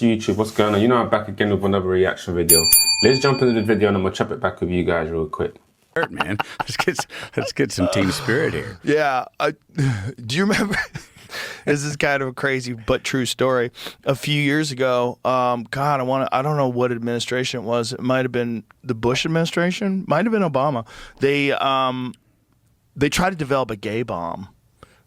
Yes, YouTube, what's going on? You know I'm back again with another reaction video. Let's jump into the video and I'm gonna chop it back with you guys real quick. Man, let's get some team spirit here. Yeah. Do you remember? This is kind of a crazy but true story. A few years ago, God, I don't know what administration it was. It might have been the Bush administration, might have been Obama. They tried to develop a gay bomb.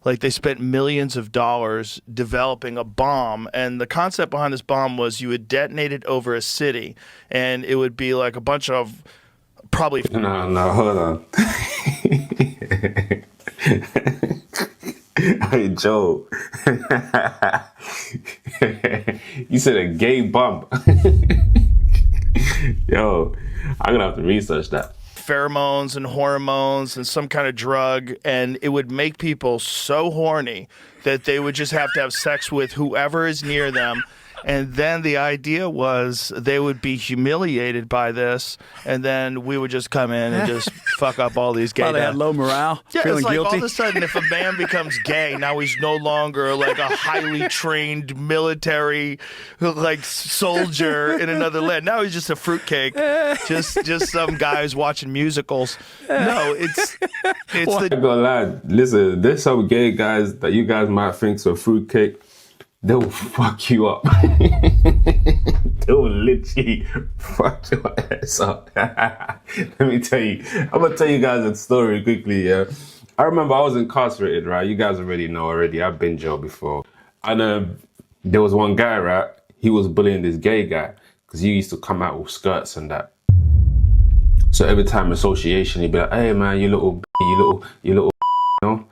Like, they spent millions of dollars developing a bomb, and the concept behind this bomb was you would detonate it over a city, and it would be like a bunch of probably... No, hold on. Hey, Joe. You said a gay bomb. Yo, I'm gonna have to research that. Pheromones and hormones and some kind of drug, and it would make people so horny that they would just have to have sex with whoever is near them. And then the idea was they would be humiliated by this, and then we would just come in and just fuck up all these gay Well, they had low morale, yeah, feeling it's like guilty. all of a sudden, if a man becomes gay, now he's no longer like a highly trained military, like soldier in another land. Now he's just a fruitcake, just some guy who's watching musicals. No, it's I ain't gonna lie. Listen, there's some gay guys that you guys might think's a fruitcake. They will fuck you up. They will literally fuck your ass up. Let me tell you. I'm gonna tell you guys a story quickly, yeah. I remember I was incarcerated, right? You guys already know already. I've been jail before. And there was one guy, right? He was bullying this gay guy because he used to come out with skirts and that. So every time association, he'd be like, hey man, you little, you little, you know?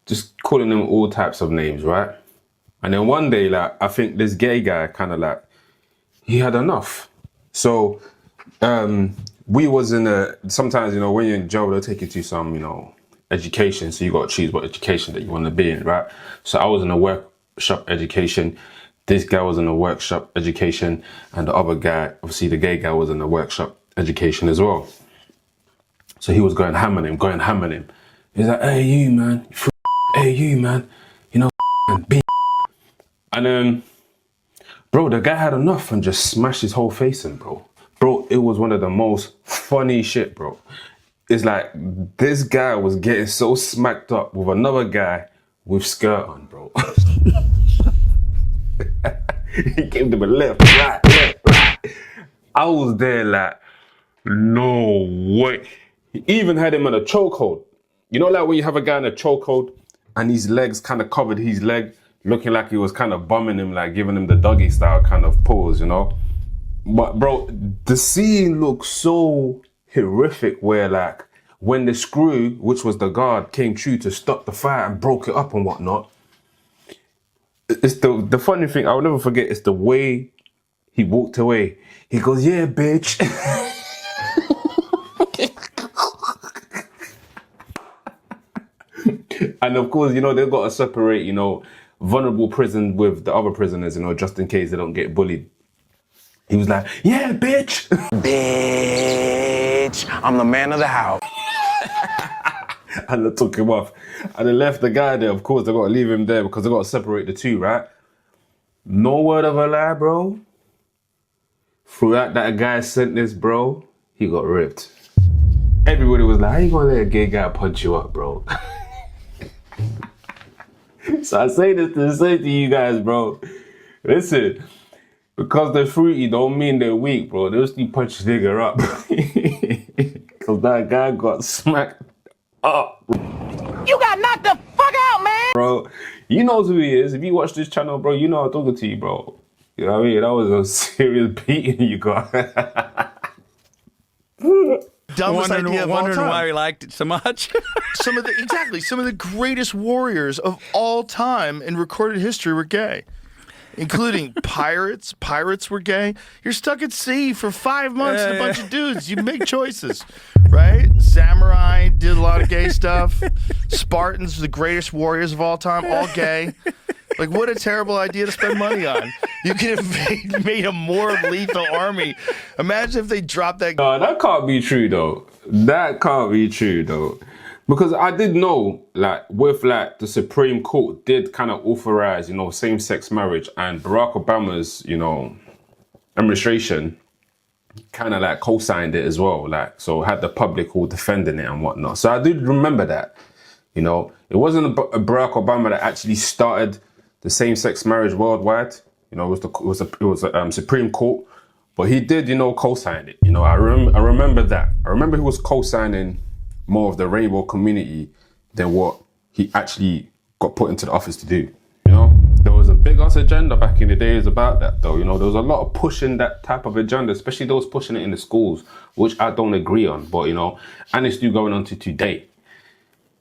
Just calling them all types of names, right? And then one day, like, I think this gay guy kind of like, he had enough. So we was in sometimes, you know, when you're in jail, they'll take you to some, you know, education. So you got to choose what education that you want to be in, right? So I was in a workshop education. This guy was in a workshop education. And the other guy, obviously the gay guy, was in a workshop education as well. So he was going ham on him. He's like, hey, you, man. Hey, you, man. You know, be. And then, bro, the guy had enough and just smashed his whole face in, bro. Bro, it was one of the most funny shit, bro. It's like, this guy was getting so smacked up with another guy with skirt on, bro. He gave them a left, right. I was there like, no way. He even had him in a chokehold. You know, like when you have a guy in a chokehold and his legs kind of covered his leg, looking like he was kind of bumming him, like giving him the doggy style kind of pose, you know? But bro, the scene looks so horrific where like when the screw, which was the guard, came through to stop the fight and broke it up and whatnot, it's the funny thing, I'll never forget, it's the way he walked away. He goes, yeah, bitch. And of course, you know, they've got to separate, you know, vulnerable prison with the other prisoners, you know, just in case they don't get bullied. He was like, yeah, bitch. Bitch, I'm the man of the house. And they took him off. And they left the guy there. Of course, they got to leave him there because they got to separate the two, right? No word of a lie, bro. Throughout that guy sent this, bro, he got ripped. Everybody was like, how you gonna let a gay guy punch you up, bro? So I say this to say to you guys, bro. Listen, because they're fruity don't mean they're weak, bro. They'll still punch this nigga up. Because that guy got smacked up. You got knocked the fuck out, man! Bro, you know who he is. If you watch this channel, bro, you know I'm talking to you, bro. You know what I mean? That was a serious beating you got. Dumbest idea of all Wondering time. why he liked it so much. Some of the greatest warriors of all time in recorded history were gay, including pirates. Pirates were gay. You're stuck at sea for 5 months and a bunch of dudes. You make choices, right? Samurai did a lot of gay stuff. Spartans, the greatest warriors of all time, all gay. Like, what a terrible idea to spend money on. You could have made a more lethal army. Imagine if they dropped that. No, that can't be true, though. That can't be true, though. Because I did know, like, with, like, the Supreme Court did kind of authorize, you know, same-sex marriage. And Barack Obama's, you know, administration kind of like co-signed it as well, like, so had the public all defending it and whatnot. So I do remember that, you know, it wasn't Barack Obama that actually started the same-sex marriage worldwide. You know, it was the Supreme Court, but he did, you know, co-sign it. You know, I remember that. I remember he was co-signing more of the rainbow community than what he actually got put into the office to do. You know, there was a big ass agenda back in the days about that, though. You know, there was a lot of pushing that type of agenda, especially those pushing it in the schools, which I don't agree on. But you know, and it's still going on to today.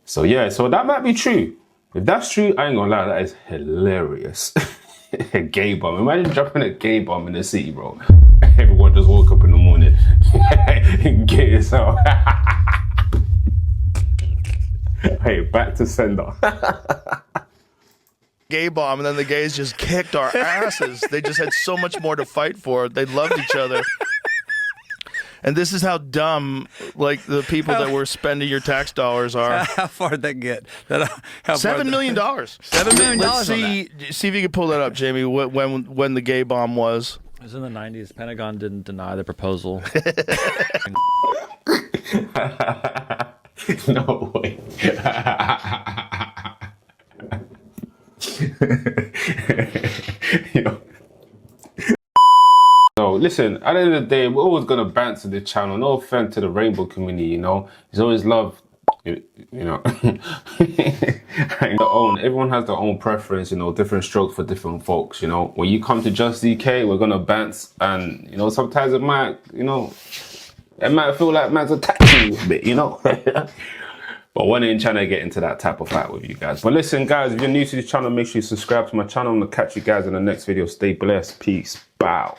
So yeah, so that might be true. If that's true, I ain't gonna lie, that is hilarious. A gay bomb. Imagine dropping a gay bomb in the city, bro. Everyone just woke up in the morning. Gay as hell. Hey, back to sender. Gay bomb, and then the gays just kicked our asses. They just had so much more to fight for. They loved each other. And this is how dumb, like, the people that were spending your tax dollars are. How far did that get? $7 million. $7 million. Let's see if you can pull that up, Jamie. When the gay bomb was. It was in the 90s. Pentagon didn't deny the proposal. No way. You know. So listen, at the end of the day, we're always gonna bounce to the channel. No offense to the rainbow community, you know. It's always love, you know. Everyone has their own preference, you know, different strokes for different folks, you know. When you come to Just DK, we're gonna bounce, and you know, sometimes it might, you know, it might feel like man's attacking you a bit, you know. But one ain't trying to get into that type of fight with you guys. But listen, guys, if you're new to this channel, make sure you subscribe to my channel. I'm gonna catch you guys in the next video. Stay blessed. Peace. Bow.